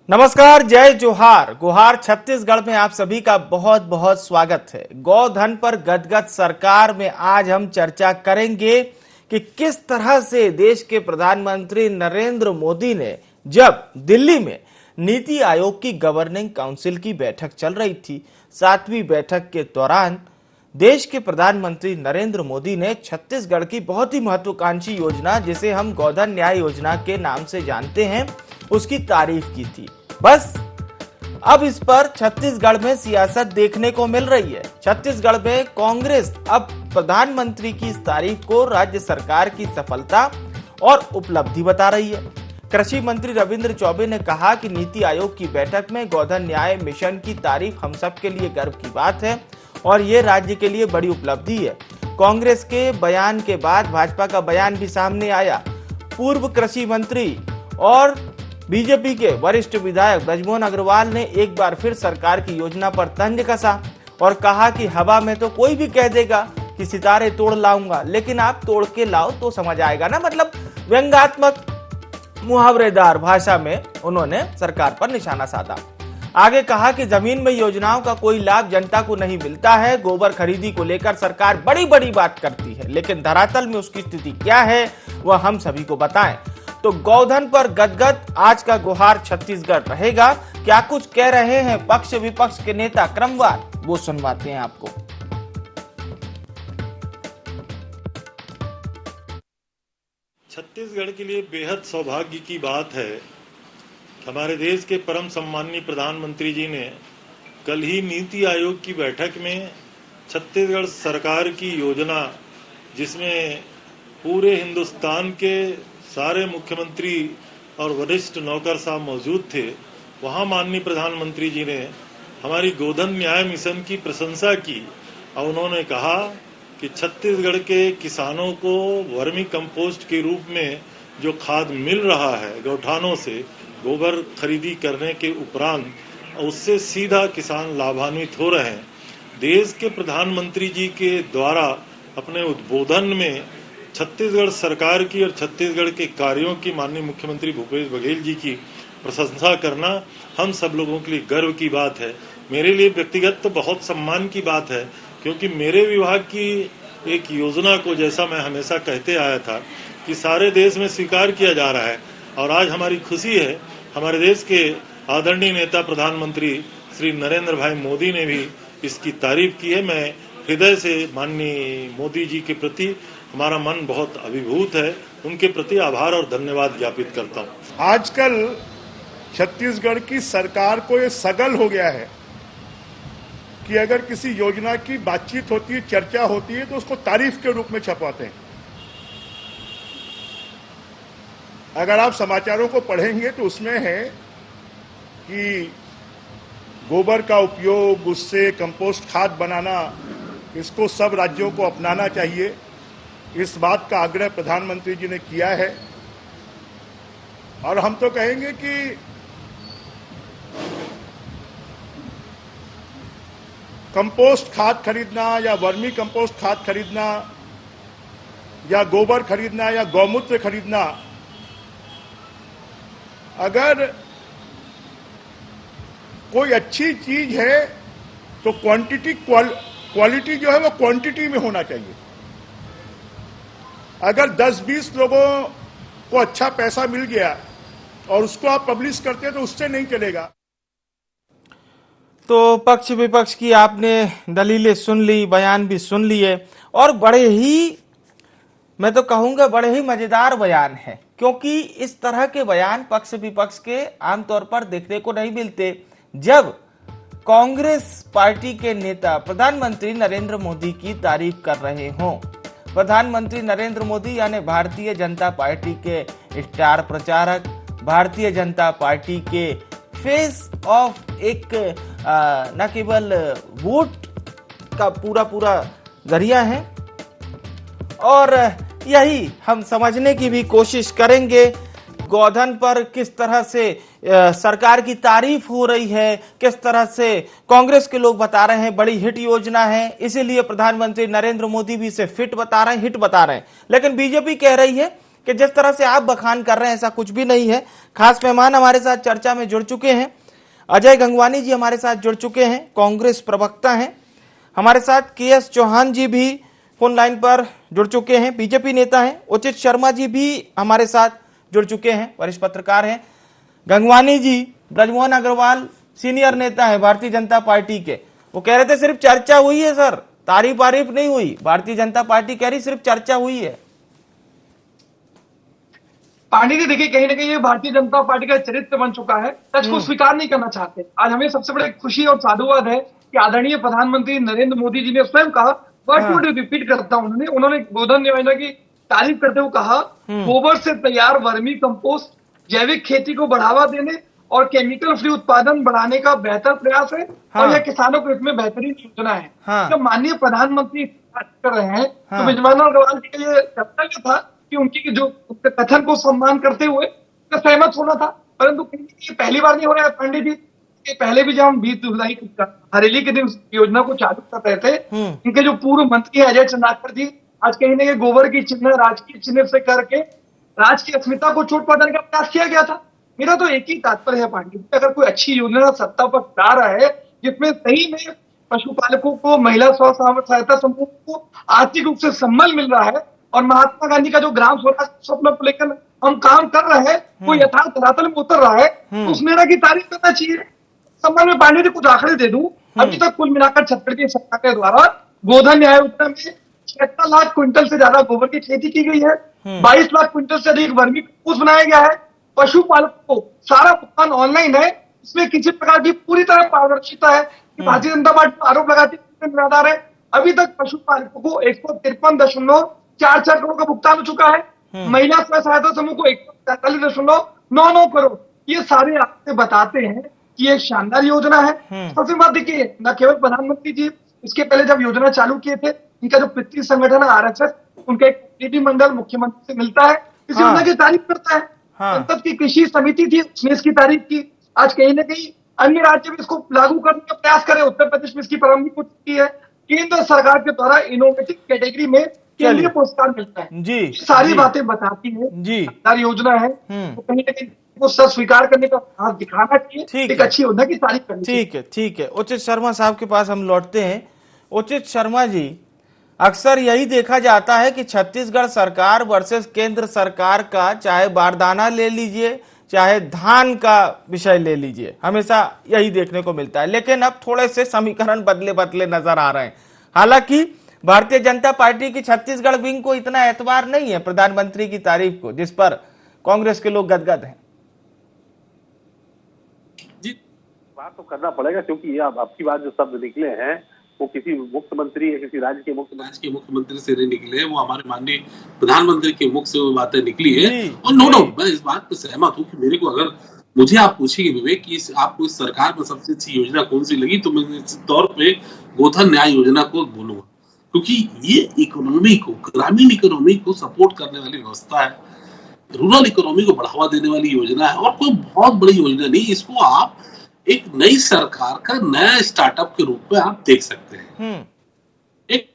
नमस्कार, जय जोहार गुहार। छत्तीसगढ़ में आप सभी का बहुत बहुत स्वागत है। गोधन पर गदगद सरकार में आज हम चर्चा करेंगे कि किस तरह से देश के प्रधानमंत्री नरेंद्र मोदी ने जब दिल्ली में नीति आयोग की गवर्निंग काउंसिल की बैठक चल रही थी, 7वीं बैठक के दौरान देश के प्रधानमंत्री नरेंद्र मोदी ने छत्तीसगढ़ की बहुत ही महत्वाकांक्षी योजना, जिसे हम गोधन न्याय योजना के नाम से जानते हैं, उसकी तारीफ की थी। बस अब इस पर छत्तीसगढ़ में सियासत देखने को मिल रही है। छत्तीसगढ़ में कांग्रेस अब प्रधानमंत्री की इस तारीफ को राज्य सरकार की सफलता और उपलब्धि बता रही है। कृषि मंत्री रविंद्र चौबे ने कहा कि नीति आयोग की बैठक में गोधन न्याय मिशन की तारीफ हम सब के लिए गर्व की बात है और ये राज्य के लिए बड़ी उपलब्धि है। कांग्रेस के बयान के बाद भाजपा का बयान भी सामने आया। पूर्व कृषि मंत्री और बीजेपी के वरिष्ठ विधायक ब्रजमोहन अग्रवाल ने एक बार फिर सरकार की योजना पर तंज कसा और कहा कि हवा में तो कोई भी कह देगा कि सितारे तोड़ लाऊंगा, लेकिन आप तोड़ के लाओ तो समझ आएगा ना। मतलब व्यंग्यात्मक मुहावरेदार भाषा में उन्होंने सरकार पर निशाना साधा। आगे कहा कि जमीन में योजनाओं का कोई लाभ जनता को नहीं मिलता है। गोबर खरीदी को लेकर सरकार बड़ी बड़ी बात करती है, लेकिन धरातल में उसकी स्थिति क्या है वह हम सभी को बताएं। तो गोधन पर गदगद आज का गुहार छत्तीसगढ़ रहेगा। क्या कुछ कह रहे हैं पक्ष विपक्ष के नेता क्रमवार, वो सुनवाते हैं आपको। छत्तीसगढ़ के लिए बेहद सौभाग्य की बात है कि हमारे देश के परम सम्माननीय प्रधानमंत्री जी ने कल ही नीति आयोग की बैठक में छत्तीसगढ़ सरकार की योजना, जिसमें पूरे हिंदुस्तान के सारे मुख्यमंत्री और वरिष्ठ नौकर साहब मौजूद थे, वहां माननीय प्रधानमंत्री जी ने हमारी गोधन न्याय मिशन की प्रशंसा की और उन्होंने कहा कि छत्तीसगढ़ के किसानों को वर्मी कंपोस्ट के रूप में जो खाद मिल रहा है गौठानों से, गोबर खरीदी करने के उपरांत, उससे सीधा किसान लाभान्वित हो रहे हैं। देश के प्रधानमंत्री जी के द्वारा अपने उद्बोधन में छत्तीसगढ़ सरकार की और छत्तीसगढ़ के कार्यों की माननीय मुख्यमंत्री भूपेश बघेल जी की प्रशंसा करना हम सब लोगों के लिए गर्व की बात है। मेरे लिए व्यक्तिगत तो बहुत सम्मान की बात है, क्योंकि मेरे विभाग की एक योजना को, जैसा मैं हमेशा कहते आया था, कि सारे देश में स्वीकार किया जा रहा है और आज हमारी खुशी है हमारे देश के आदरणीय नेता प्रधानमंत्री श्री नरेंद्र भाई मोदी ने भी इसकी तारीफ की है। मैं हृदय से माननीय मोदी जी के प्रति हमारा मन बहुत अभिभूत है, उनके प्रति आभार और धन्यवाद ज्ञापित करता हूँ। आजकल छत्तीसगढ़ की सरकार को ये सगल हो गया है कि अगर किसी योजना की बातचीत होती है, चर्चा होती है, तो उसको तारीफ के रूप में छपवाते हैं। अगर आप समाचारों को पढ़ेंगे तो उसमें है कि गोबर का उपयोग, उससे कंपोस्ट खाद बनाना, इसको सब राज्यों को अपनाना चाहिए। इस बात का आग्रह प्रधानमंत्री जी ने किया है और हम तो कहेंगे कि कंपोस्ट खाद खरीदना या वर्मी कंपोस्ट खाद खरीदना या गोबर खरीदना या गौमूत्र खरीदना, अगर कोई अच्छी चीज है तो क्वालिटी जो है वो क्वांटिटी में होना चाहिए। अगर 10-20 लोगों को अच्छा पैसा मिल गया और उसको आप पब्लिश करते हैं तो उससे नहीं चलेगा। तो पक्ष विपक्ष की आपने दलीलें सुन ली, बयान भी सुन लिए और बड़े ही, मैं तो कहूंगा बड़े ही मजेदार बयान है, क्योंकि इस तरह के बयान पक्ष विपक्ष के आमतौर पर देखने को नहीं मिलते। जब कांग्रेस पार्टी के नेता प्रधानमंत्री नरेंद्र मोदी की तारीफ कर रहे हों, प्रधानमंत्री नरेंद्र मोदी यानी भारतीय जनता पार्टी के स्टार प्रचारक, भारतीय जनता पार्टी के फेस ऑफ एक न केवल वोट का पूरा जरिया है, और यही हम समझने की भी कोशिश करेंगे। गोधन पर किस तरह से सरकार की तारीफ हो रही है, किस तरह से कांग्रेस के लोग बता रहे हैं बड़ी हिट योजना है, इसीलिए प्रधानमंत्री नरेंद्र मोदी भी इसे फिट बता रहे हैं, हिट बता रहे हैं। लेकिन बीजेपी कह रही है कि जिस तरह से आप बखान कर रहे हैं ऐसा कुछ भी नहीं है। खास मेहमान हमारे साथ चर्चा में जुड़ चुके हैं, अजय गंगवानी जी हमारे साथ जुड़ चुके हैं, कांग्रेस प्रवक्ता हैं। हमारे साथ के.एस. चौहान जी भी फोन लाइन पर जुड़ चुके हैं, बीजेपी नेता हैं। उचित शर्मा जी भी हमारे साथ जुड़ चुके हैं, वरिष्ठ पत्रकार हैं। गंगवानी जी ब्रजमोहन अग्रवाल सीनियर नेता है भारतीय जनता पार्टी के, वो कह रहे थे सिर्फ चर्चा हुई है सर, तारीफ वारीफ नहीं हुई। भारतीय जनता पार्टी कह रही सिर्फ चर्चा हुई है। पांडे जी देखिए, कहीं ना कहीं ये भारतीय जनता पार्टी का चरित्र बन चुका है, सच को स्वीकार नहीं करना चाहते। आज हमें सबसे बड़ी खुशी और साधुवाद है कि आदरणीय प्रधानमंत्री नरेंद्र मोदी जी ने स्वयं कहा, वर्ड टू रिपीट करता हूं, उन्होंने गोधन योजना की तारीफ करते हुए कहा, गोबर से तैयार वर्मी कंपोस्ट जैविक खेती को बढ़ावा देने और केमिकल फ्री उत्पादन बढ़ाने का बेहतर प्रयास है। और यह किसानों के हित में बेहतरीन योजना है। जब माननीय प्रधानमंत्री बात कर रहे हैं तो ब्रजमोहन अग्रवाल जी का ये कर्तव्य था कि उनकी जो कथन को सम्मान करते हुए सहमत होना था, परंतु ये पहली बार नहीं हो रहा है पांडे जी। पहले भी जब हम 20 जुलाई हरेली के दिन योजना को चालू कर रहे थे, इनके जो पूर्व मंत्री अजय चंद्राकर जी आज कहीं ना कहीं गोबर की चिन्ह राजकीय चिन्ह से करके राज्य की अस्मिता को चोट पहुंचाने का प्रयास किया गया था। मेरा तो एक ही तात्पर्य है पांडे जी, अगर कोई अच्छी योजना सत्ता पर ला रहा है जिसमें सही में पशुपालकों को, महिला स्व सहायता समूह को आर्थिक रूप से सम्मान मिल रहा है और महात्मा गांधी का जो ग्राम स्वराज स्वप्न को लेकर हम काम कर रहे हैं वो यथार्थ धरातल में उतर रहा है, तो उस निर्णय की तारीफ करना चाहिए। सम्मान में पांडे जी कुछ आंकड़े दे दूं, अभी तक कुल मिलाकर छत्तीसगढ़ की सरकार के द्वारा गोधन न्याय योजना में 76 लाख क्विंटल से ज्यादा गोबर की खेती की गई है, 22 लाख क्विंटल से अधिक वर्मी कंपोस्ट बनाया गया है। पशुपालकों को सारा भुगतान ऑनलाइन है, इसमें किसी प्रकार की पूरी तरह पारदर्शिता है। भारतीय जनता पार्टी आरोप लगाती है अभी तक पशुपालकों को 153.44 करोड़ का भुगतान हो चुका है, महिला स्व सहायता समूह को 143.99 करोड़। ये सारे आपसे बताते हैं कि ये शानदार योजना है। सबसे बात देखिए, न केवल प्रधानमंत्री जी इसके पहले जब योजना चालू किए थे, इनका जो पितृ संगठन है RSS, उनका एक प्रतिनिधिमंडल मुख्यमंत्री से मिलता है, इस योजना की तारीफ करता है। संसद की कृषि समिति थी, उसने इसकी तारीफ की। आज कहीं ना कहीं अन्य राज्य में इसको लागू करने का प्रयास करें, उत्तर प्रदेश में इसकी प्रारंभिक हो चुकी है। केंद्र सरकार के द्वारा इनोवेटिव कैटेगरी में केंद्रीय पुरस्कार मिलता है जी, सारी बातें बताती है जी, सारी योजना है, तो कहीं ना कहीं वो सब स्वीकार करने का हाथ दिखाना चाहिए, एक अच्छी योजना की तारीफ करनी चाहिए। ठीक है। उचित शर्मा साहब के पास हम लौटते हैं। उचित शर्मा जी, अक्सर यही देखा जाता है कि छत्तीसगढ़ सरकार वर्सेस केंद्र सरकार का, चाहे बारदाना ले लीजिए चाहे धान का विषय ले लीजिए, हमेशा यही देखने को मिलता है। लेकिन अब थोड़े से समीकरण बदले बदले नजर आ रहे हैं। हालांकि भारतीय जनता पार्टी की छत्तीसगढ़ विंग को इतना एतबार नहीं है प्रधानमंत्री की तारीफ को, जिस पर कांग्रेस के लोग गदगद हैं। जी, बात तो करना पड़ेगा, क्योंकि ये आपकी बात जो शब्द निकले हैं वो किसी मुख्यमंत्री या किसी राज्य के मुख्यमंत्री से नहीं निकले, वो हमारे माननीय प्रधानमंत्री के मुख से वो बातें निकली है। और नो मैं इस बात पर सहमत हूँ कि मेरे को, अगर मुझे आप पूछेंगे विवेक कि आपको इस सरकार में सबसे अच्छी योजना कौन सी लगी, तो मैं इस तौर पे गोधन न्याय योजना को बोलूंगा, क्योंकि ये इकोनॉमी को, ग्रामीण इकोनॉमी को सपोर्ट करने वाली व्यवस्था है, रूरल इकोनॉमी को बढ़ावा देने वाली योजना है, और कोई बहुत बड़ी योजना नहीं। इसको आप एक नई सरकार का नया स्टार्टअप के रूप में आप देख सकते हैं। एक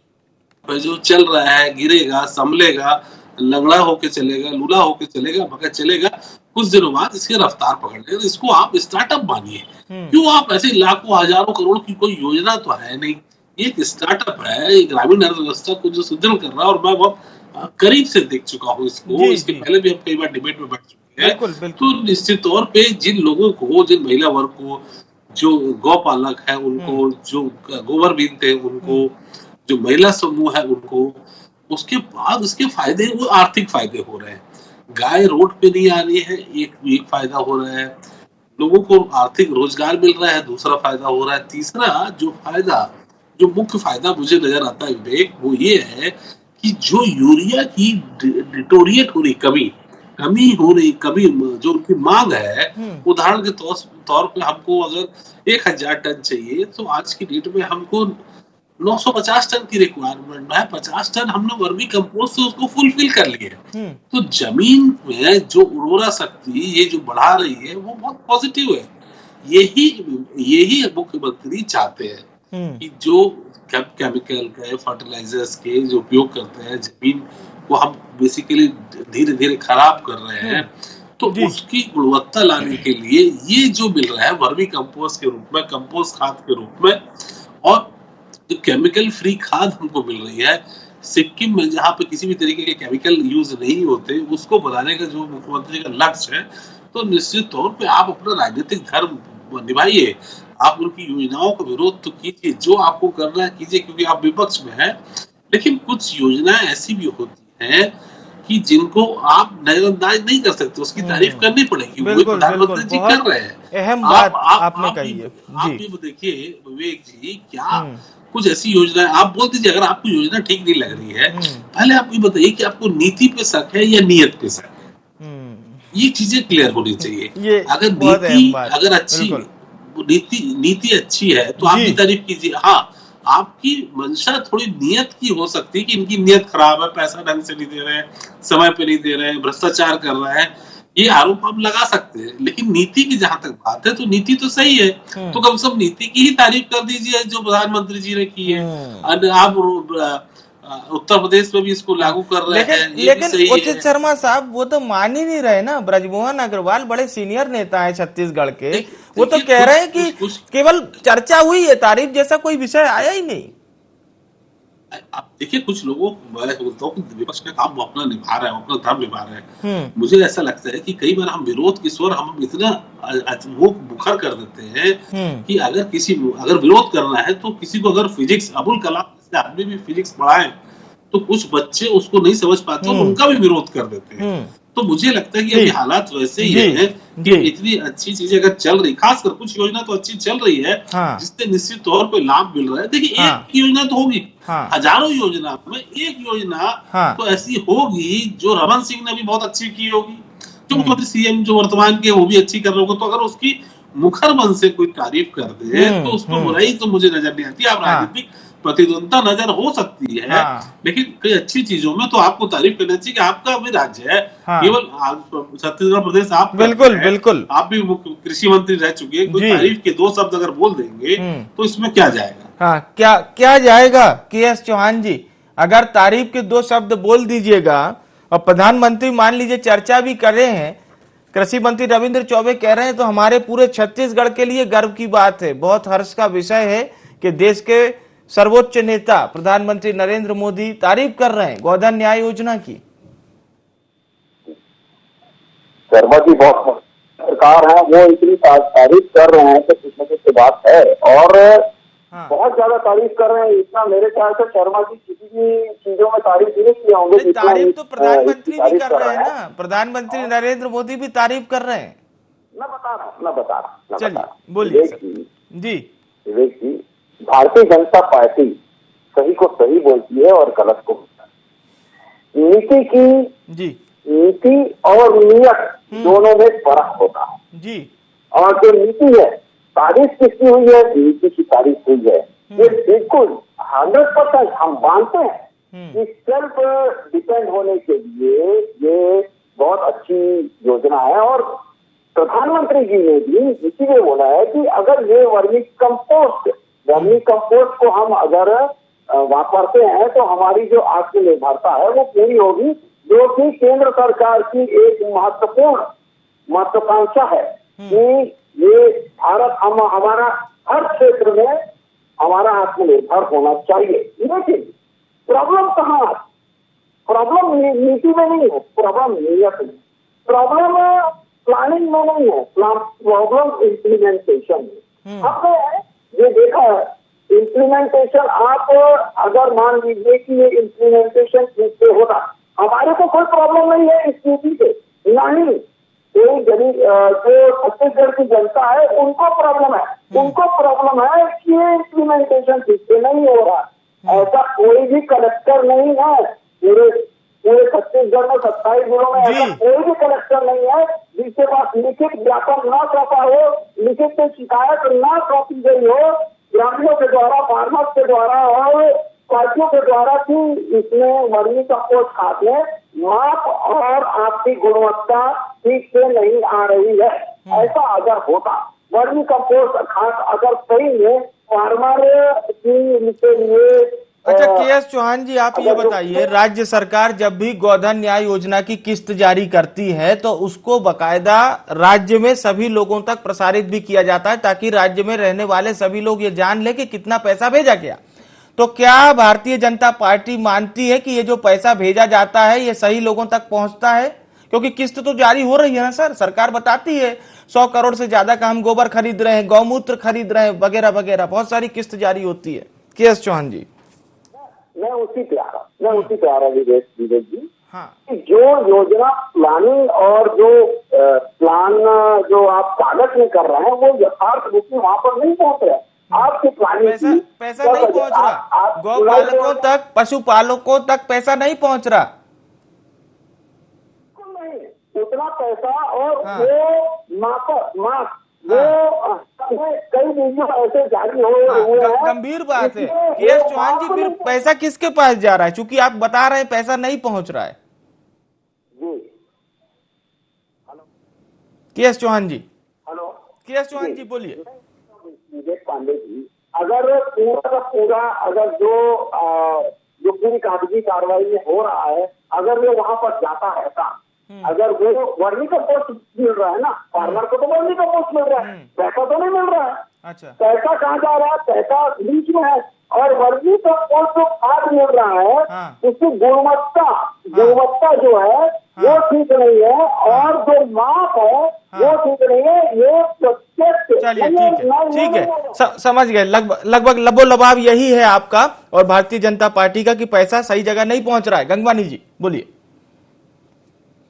जो चल रहा है, गिरेगा, संभलेगा, लंगड़ा होके चलेगा, लूला होके चलेगा, भगा चलेगा, कुछ दिनों बाद इसकी रफ्तार पकड़ लेगा। इसको आप स्टार्टअप मानिए। क्यों आप ऐसे लाखों हजारों करोड़ की कोई योजना तो है नहीं, ये एक स्टार्टअप है, ग्रामीण अर्थव्यवस्था को जो सुदृढ़ कर रहा है। और मैं बहुत करीब से देख चुका हूँ इसको, इसके पहले भी हम कई बार डिबेट में बैठ चुके हैं। तो निश्चित तौर पे जिन लोगों को, जिन महिला वर्ग को, जो गौपालक है उनको, जो गोबर बीनते हैं उनको, जो महिला समूह है उनको, उसके बाद उसके फायदे, वो आर्थिक फायदे हो रहे हैं। गाय रोड पे नहीं आ रही है, एक फायदा हो रहा है, लोगों को आर्थिक रोजगार मिल रहा है, दूसरा फायदा हो रहा है। तीसरा जो मुख्य फायदा मुझे नजर आता है विवेक, वो ये है कि जो यूरिया की डिटोरिएट हो रही कमी हो रही, जो उनकी मांग है, उदाहरण के तौर पे हमको अगर 1000 टन चाहिए, तो आज की डेट में हमको 950 टन की रिक्वायरमेंट है। 50 टन हमने वर्मी कंपोस्ट से उसको फुलफिल कर लिए। तो जमीन में जो उर्वरा शक्ति ये जो बढ़ा रही है, वो बहुत पॉजिटिव है। यही मुख्यमंत्री चाहते हैं कि जो केमिकल के, फर्टिलाइजर्स के जो उपयोग करते हैं, जमीन को हम बेसिकली धीरे धीरे खराब कर रहे हैं, तो उसकी गुणवत्ता लाने के लिए ये जो मिल रहा है वर्मी कंपोस्ट के रूप में, कंपोस्ट खाद के रूप में, और जो केमिकल फ्री खाद हमको मिल रही है सिक्किम में, जहाँ पे किसी भी तरीके के केमिकल यूज नहीं होते, उसको बनाने का जो मुख्यमंत्री का लक्ष्य है, तो निश्चित तौर पे आप अपना राजनीतिक धर्म निभाइए, आप उनकी योजनाओं का विरोध तो कीजिए, जो आपको करना है कीजिए, क्योंकि आप विपक्ष में हैं। लेकिन कुछ योजनाएं ऐसी भी होती हैं कि जिनको आप नजरअंदाज नहीं कर सकते, उसकी तारीफ करनी पड़ेगी। वो प्रधानमंत्री जी कर रहे हैं। अहम बात आपने कही है। आप भी देखिए विवेक जी, क्या कुछ ऐसी योजना आप बोल दीजिए, अगर आपको योजना ठीक नहीं लग रही है, पहले आप ये बताइए कि आपको नीति पे शक है या नियत पे शक है। ये चीजें क्लियर होनी चाहिए। अगर नीति अगर अच्छी नीति अच्छी है तो आप भी तारीफ कीजिए। हाँ, आपकी मंशा थोड़ी नियत की हो सकती है कि इनकी नियत खराब है, पैसा ढंग से नहीं दे रहे हैं, समय पे नहीं दे रहे हैं, भ्रष्टाचार कर रहा है, ये आरोप आप लगा सकते हैं। लेकिन नीति की जहां तक बात है तो नीति तो सही है, तो कम से कम नीति की ही तारीफ कर दीजिए जो प्रधानमंत्री जी ने की है। आप उत्तर प्रदेश में भी इसको लागू कर रहे हैं, लेकिन उचित शर्मा साहब वो तो मान ही नहीं रहे ना। ब्रजमोहन अग्रवाल बड़े सीनियर नेता है छत्तीसगढ़ के, वो तो कह रहे हैं कि केवल चर्चा हुई है, तारीफ जैसा कोई विषय आया ही नहीं। आप देखिए, कुछ लोगों मैं बोलता हूँ कि विपक्ष का काम वो अपना निभा रहे हैं, अपना धर्म निभा रहे हैं। मुझे ऐसा लगता है कि कई बार हम विरोध की स्वर हम इतना वो मुखर कर देते हैं कि अगर विरोध करना है तो किसी को, अगर फिजिक्स अबुल कलाम जैसे आदमी भी फिजिक्स पढ़ाए तो कुछ बच्चे उसको नहीं समझ पाते और उनका भी विरोध कर देते हैं। तो मुझे लगता है कि अभी हालात वैसे ही है कि इतनी अच्छी चीजें अगर चल रही, खासकर कुछ योजना तो अच्छी चल रही है जिससे निश्चित तौर पे लाभ मिल रहा है। देखिए, एक योजना तो होगी, हजारों योजना में एक योजना तो ऐसी होगी जो रमन सिंह ने भी बहुत अच्छी की होगी, जो मुख्यमंत्री सीएम जो वर्तमान के वो भी अच्छी कर रहे होंगे। तो अगर उसकी मुखर मन से कोई तारीफ कर दे तो उसमें बुराई तो मुझे नजर नहीं आती। आप राजनीतिक प्रतिद्वंदता नजर हो सकती है, लेकिन कई अच्छी चीजों में तो आपको तारीफ करना चाहिए कि आपका भी राज्य है। केवल छत्तीसगढ़ आप बिल्कुल आप भी कृषि मंत्री रह चुके हैं, कोई तारीफ के 2 शब्द अगर बोल देंगे तो इसमें क्या जाएगा? हाँ, क्या जाएगा के.एस. चौहान जी? अगर तारीफ के 2 शब्द बोल दीजिएगा और प्रधानमंत्री मान लीजिए चर्चा भी कर रहे हैं, कृषि मंत्री रविंद्र चौबे कह रहे हैं, तो हमारे पूरे छत्तीसगढ़ के लिए गर्व की बात है, बहुत हर्ष का विषय है कि देश के सर्वोच्च नेता प्रधानमंत्री नरेंद्र मोदी तारीफ कर रहे हैं गोधन न्याय योजना की। शर्मा जी बहुत सरकार है, वो इतनी तारीफ कर रहे हैं तो कुछ न कुछ बात है, और बहुत ज्यादा तारीफ कर रहे हैं। इतना मेरे ख्याल से शर्मा जी किसी भी चीजों में तारीफ नहीं किए होंगे। तारीफ तो प्रधानमंत्री भी कर रहे हैं ना, प्रधानमंत्री नरेंद्र मोदी भी तारीफ कर रहे हैं। मैं बता रहा चलिए बोलिए जी। विवेक जी, भारतीय जनता पार्टी सही को सही बोलती है और गलत को नीति की नीति और नियत दोनों में फर्क होता है जी। और जो नीति है, तारीफ किसकी हुई है? नीति की तारीफ हुई है। ये बिल्कुल 100% हम मानते हैं कि सेल्फ डिपेंड होने के लिए ये बहुत अच्छी योजना है। और प्रधानमंत्री जी ने भी इसीलिए बोला है कि अगर ये वर्मी कंपोस्ट को हम अगर वापरते हैं तो हमारी जो आत्मनिर्भरता है वो पूरी होगी, जो कि केंद्र सरकार की एक महत्वपूर्ण महत्वाकांक्षा है कि ये भारत हमारा हर क्षेत्र में हमारा आत्मनिर्भर होना चाहिए। लेकिन प्रॉब्लम कहाँ है? प्रॉब्लम नीति में नहीं है, प्रॉब्लम नियत में, प्रॉब्लम प्लानिंग में नहीं है, प्रॉब्लम इम्प्लीमेंटेशन में। हमने ये देखा है, इम्प्लीमेंटेशन आप अगर मान लीजिए कि ये इम्प्लीमेंटेशन ठीक से होता, हमारे को कोई प्रॉब्लम नहीं है इस नीति से, नहीं कोई जो छत्तीसगढ़ की जनता है उनको प्रॉब्लम है। उनको प्रॉब्लम है कि ये इम्प्लीमेंटेशन ठीक से नहीं हो रहा। ऐसा कोई भी कलेक्टर नहीं है पूरे छत्तीसगढ़ में 27 जिलों में, ऐसा कोई भी कलेक्टर नहीं है जिसके पास लिखित ज्ञापन न सौंपा हो, लिखित में शिकायत न सौंपी गई हो ग्रामीणों के द्वारा, फार्मर्स के द्वारा और पार्टियों के द्वारा कि इसमें वर्मी कंपोस्ट खाद में माप और आपकी गुणवत्ता ठीक से नहीं आ रही है। ऐसा अगर होता, वर्मी कंपोस्ट खाद अगर सही में फार्मर के लिए। अच्छा के.एस. चौहान जी, आप ये बताइए, राज्य सरकार जब भी गोधन न्याय योजना की किस्त जारी करती है तो उसको बकायदा राज्य में सभी लोगों तक प्रसारित भी किया जाता है ताकि राज्य में रहने वाले सभी लोग ये जान ले कि कितना पैसा भेजा गया। तो क्या भारतीय जनता पार्टी मानती है कि ये जो पैसा भेजा जाता है ये सही लोगों तक पहुंचता है? क्योंकि किस्त तो जारी हो रही है ना सर, सरकार बताती है 100 करोड़ से ज्यादा का हम गोबर खरीद रहे हैं, गौमूत्र खरीद रहे हैं, वगैरह वगैरह, बहुत सारी किस्त जारी होती है। के.एस. चौहान जी, मैं उसी पे आ रहा विवेक जी। हाँ, जो योजना प्लानिंग और जो प्लान जो आप कागज में कर रहे हैं वो यथार्थ रूप में वहां पर नहीं पहुंच रहा है। आपकी प्लानिंग पैसा नहीं पहुंच रहा, गौपालकों तक, पशुपालकों तक पैसा नहीं पहुंच रहा, नहीं उतना पैसा। और हाँ, वो कई वीडियो ऐसे जारी हुए हैं। गंभीर बात है के.एस. चौहान जी, फिर पैसा किसके पास जा रहा है? चूंकि आप बता रहे हैं पैसा नहीं पहुंच रहा है। जी के.एस. चौहान जी, हेलो, के.एस. चौहान जी बोलिए। विवेक पांडे जी, अगर पूरा का पूरा अगर जो पूरी कागजी कार्रवाई में हो रहा है, अगर वो वहां पर जाता रहता, अगर वो वर्मी का पोस्ट मिल रहा है ना, फार्मर को तो वर्मी का पोस्ट मिल रहा है, पैसा तो नहीं मिल रहा है। अच्छा, पैसा कहाँ जा रहा है? पैसा बीच में है। और वर्मी का पोस्ट जो खाद मिल रहा है, हाँ, उसकी गुणवत्ता जो है वो ठीक नहीं है, और जो माप है वो ठीक नहीं है। ये प्रत्यक्ष, चलिए ठीक है, समझ गए। लगभग लबोलबाब यही है आपका और भारतीय जनता पार्टी का कि पैसा सही जगह नहीं पहुंच रहा है। गंगवानी जी बोलिए।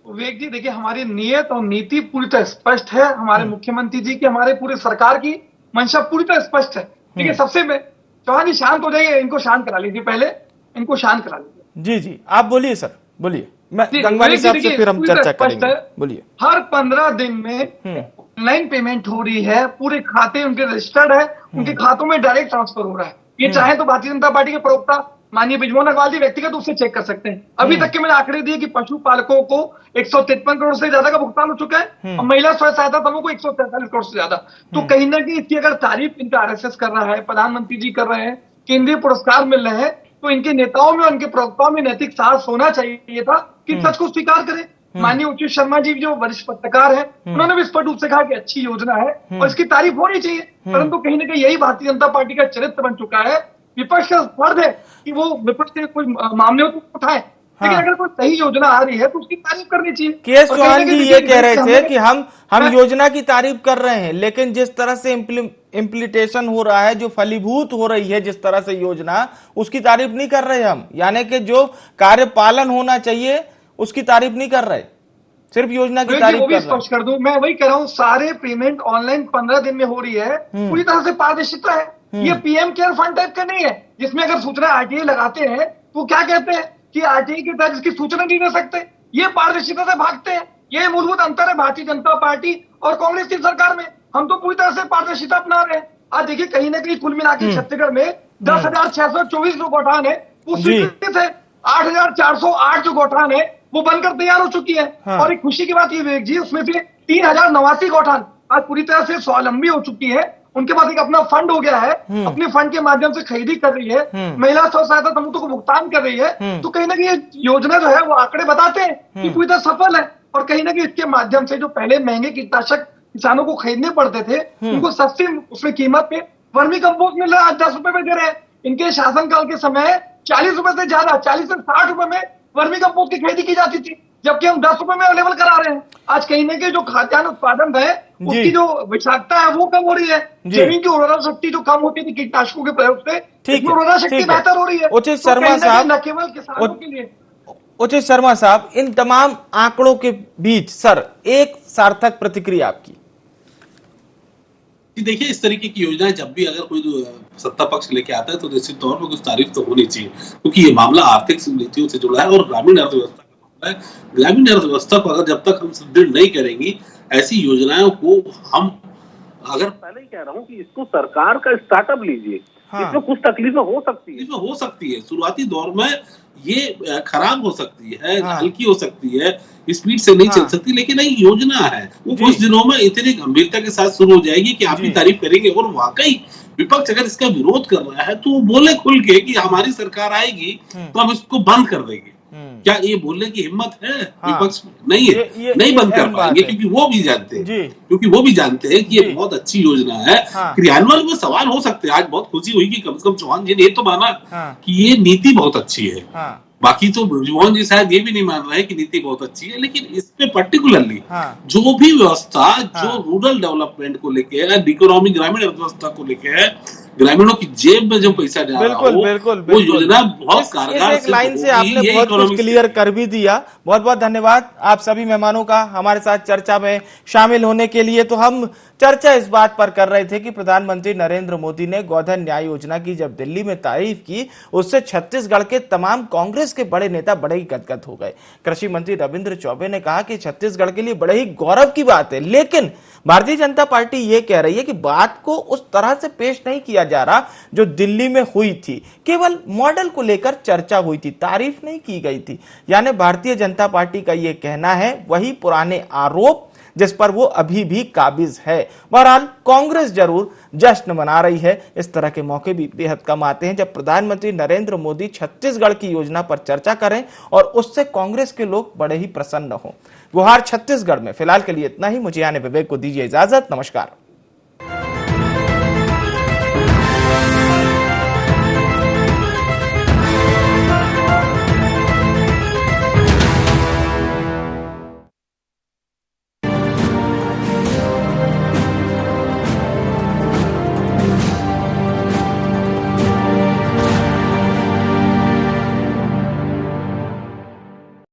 विवेक जी देखिए, हमारी नीयत और नीति पूरी तरह स्पष्ट है। हमारे मुख्यमंत्री जी की, हमारे पूरे सरकार की मंशा पूरी तरह स्पष्ट है। देखिए, सबसे में चौहान जी शांत हो जाइए, इनको शांत करा लीजिए, पहले इनको शांत करा लीजिए। जी जी, आप बोलिए सर, बोलिए। मैं गंगवानी साहब से फिर हम चर्चा करेंगे। बोलिए। हर 15 दिन में ऑनलाइन पेमेंट हो रही है, पूरे खाते उनके रजिस्टर्ड है, उनके खातों में डायरेक्ट ट्रांसफर हो रहा है। ये चाहे तो भारतीय जनता पार्टी के प्रवक्ता माननीय बृजमोहन अग्रवाल जी व्यक्तिगत रूप से चेक कर सकते हैं। अभी तक के मैंने आंकड़े दिए कि पशुपालकों को 153 करोड़ से ज्यादा का भुगतान हो चुका है और महिला स्वयं सहायता समूह को 143 करोड़ से ज्यादा। तो कहीं ना कहीं इसकी अगर तारीफ इनका आरएसएस कर रहा है, प्रधानमंत्री जी कर रहे हैं, केंद्रीय पुरस्कार मिल रहे हैं, तो इनके नेताओं में, उनके प्रवक्ताओं में नैतिक साहस होना चाहिए था कि सच को स्वीकार करें। माननीय उचित शर्मा जी जो वरिष्ठ पत्रकार है, उन्होंने भी स्पष्ट रूप से कहा कि अच्छी योजना है और इसकी तारीफ होनी चाहिए। परंतु कहीं ना कहीं यही भारतीय जनता पार्टी का चरित्र बन चुका है। विपक्ष का फर्ज है कि वो विपक्ष के कोई मामले को उठाए, लेकिन अगर कोई सही योजना आ रही है तो उसकी तारीफ करनी चाहिए। के.एस. चौहान जी ये कह रहे थे कि हम योजना की तारीफ कर रहे हैं, लेकिन जिस तरह से इम्प्लीमेंटेशन हो रहा है, जो फलीभूत हो रही है जिस तरह से योजना, उसकी तारीफ नहीं कर रहे हम। यानी कि जो कार्यपालन होना चाहिए उसकी तारीफ नहीं कर रहे, सिर्फ योजना की तारीफ कर रहे हैं। स्पष्ट कर दूं, मैं वही कह रहा हूं, सारे पेमेंट ऑनलाइन 15 दिन में हो रही है, पूरी तरह से पारदर्शिता है। ये पीएम केयर फंड टाइप का नहीं है जिसमें अगर सूचना आरटीआई लगाते हैं तो क्या कहते हैं कि आरटीआई के तहत इसकी सूचना नहीं दे सकते। ये पारदर्शिता से भागते हैं। ये मूलभूत अंतर है भारतीय जनता पार्टी और कांग्रेस की सरकार में। हम तो पूरी तरह से पारदर्शिता अपना रहे हैं। आज देखिए, कहीं ना कहीं कुल मिला के छत्तीसगढ़ में 10,624 जो गौठान है वो स्वीकृत है। 8,408 जो गौठान है वो बनकर तैयार हो चुकी है। और एक खुशी की बात ये विवेक जी, उसमें से 3,089 गौठान आज पूरी तरह से स्वावलंबी हो चुकी है। उनके पास एक अपना फंड हो गया है, अपने फंड के माध्यम से खरीदी कर रही है, महिला स्व सहायता समूहों को भुगतान कर रही है। तो कहीं ना कहीं ये योजना जो है वो आंकड़े बताते हैं कि पूरी तरह सफल है। और कहीं ना कहीं इसके माध्यम से जो पहले महंगे कीटनाशक किसानों को खरीदने पड़ते थे, उनको सस्ती उसमें कीमत पे वर्मी कंपोस्ट मिल रहा है। आज 10 रुपए में दे रहे हैं। इनके शासनकाल के समय 40 रुपए से ज्यादा, 40 से 60 रुपए में वर्मी कंपोस्ट की खरीदी की जाती थी, जबकि हम 10 रुपए में अवेलेबल करा रहे हैं। आज कहीं ना कहीं जो खाद्यान्न उत्पादन है उसकी जो विषाक्तता है वो कम हो रही है। जमीन की उर्वरा शक्ति जो कम होती थी कीटनाशकों के प्रयोग से, उर्वरा शक्ति बेहतर हो रही है। उचित शर्मा साहब, न केवल किसानों के लिए। उचित शर्मा साहब, इन तमाम आंकड़ों के बीच सर एक सार्थक प्रतिक्रिया आपकी। देखिए, इस तरीके की योजनाएं जब भी अगर कोई सत्ता पक्ष लेके आता है तो निश्चित तौर पर कुछ तारीफ तो होनी चाहिए, क्योंकि ये मामला आर्थिक नीतियों से जुड़ा है और ग्रामीण अर्थव्यवस्था का मामला है। ग्रामीण अर्थव्यवस्था को अगर जब तक हम सुदृढ़ नहीं करेंगे, ऐसी योजनाओं को हम, अगर पहले ही कह रहा हूँ कि इसको सरकार का स्टार्टअप लीजिए। इसमें कुछ तकलीफें हो सकती है, शुरुआती दौर में ये खराब हो सकती है, हल्की हो सकती है, स्पीड से नहीं चल सकती, लेकिन एक योजना है वो कुछ दिनों में इतनी गंभीरता के साथ शुरू हो जाएगी कि आप भी तारीफ करेंगे। और वाकई विपक्ष अगर इसका विरोध कर रहा है तो वो बोले खुल के कि हमारी सरकार आएगी तो हम इसको बंद कर देंगे। क्या ये बोलने की हिम्मत है विपक्ष में? नहीं है, नहीं बंद कर पाएंगे, क्योंकि वो भी जानते हैं कि ये बहुत अच्छी योजना है। क्रियान्वयन में सवाल हो सकते हैं। आज बहुत खुशी हुई कि कम से कम चौहान जी ने ये तो माना कि ये नीति बहुत अच्छी है। बाकी तो ब्रजमोहन जी शायद ये भी नहीं मान रहे कि नीति बहुत अच्छी है, लेकिन इस पे पर्टिकुलरली जो भी व्यवस्था जो रूरल डेवलपमेंट को लेके है, इकोनॉमी ग्रामीण अर्थव्यवस्था को लेके है, ग्रामीणों की जेब में जो पैसा जा रहा हो, वो योजना बहुत कारगर एक लाइन से आपने बहुत कुछ क्लियर कर भी दिया। बहुत बहुत धन्यवाद आप सभी मेहमानों का हमारे साथ चर्चा में शामिल होने के लिए। तो हम चर्चा इस बात पर कर रहे थे कि प्रधानमंत्री नरेंद्र मोदी ने गोधन न्याय योजना की जब दिल्ली में तारीफ की, उससे छत्तीसगढ़ के तमाम कांग्रेस के बड़े नेता बड़े ही गदगद हो गए। कृषि मंत्री रविंद्र चौबे ने कहा कि छत्तीसगढ़ के लिए बड़े ही गौरव की बात है, लेकिन भारतीय जनता पार्टी ये कह रही है कि बात को उस तरह से पेश नहीं किया जा रहा जो दिल्ली में हुई थी। केवल मॉडल को लेकर चर्चा हुई थी, तारीफ नहीं की गई थी। यानी भारतीय जनता पार्टी का ये कहना है वही पुराने आरोप जिस पर वो अभी भी काबिज है। बहरहाल कांग्रेस जरूर जश्न मना रही है। इस तरह के मौके भी बेहद कम आते हैं जब प्रधानमंत्री नरेंद्र मोदी छत्तीसगढ़ की योजना पर चर्चा करें और उससे कांग्रेस के लोग बड़े ही प्रसन्न हों। गुहार छत्तीसगढ़ में फिलहाल के लिए इतना ही। मुझे यानी विवेक को दीजिए इजाजत। नमस्कार।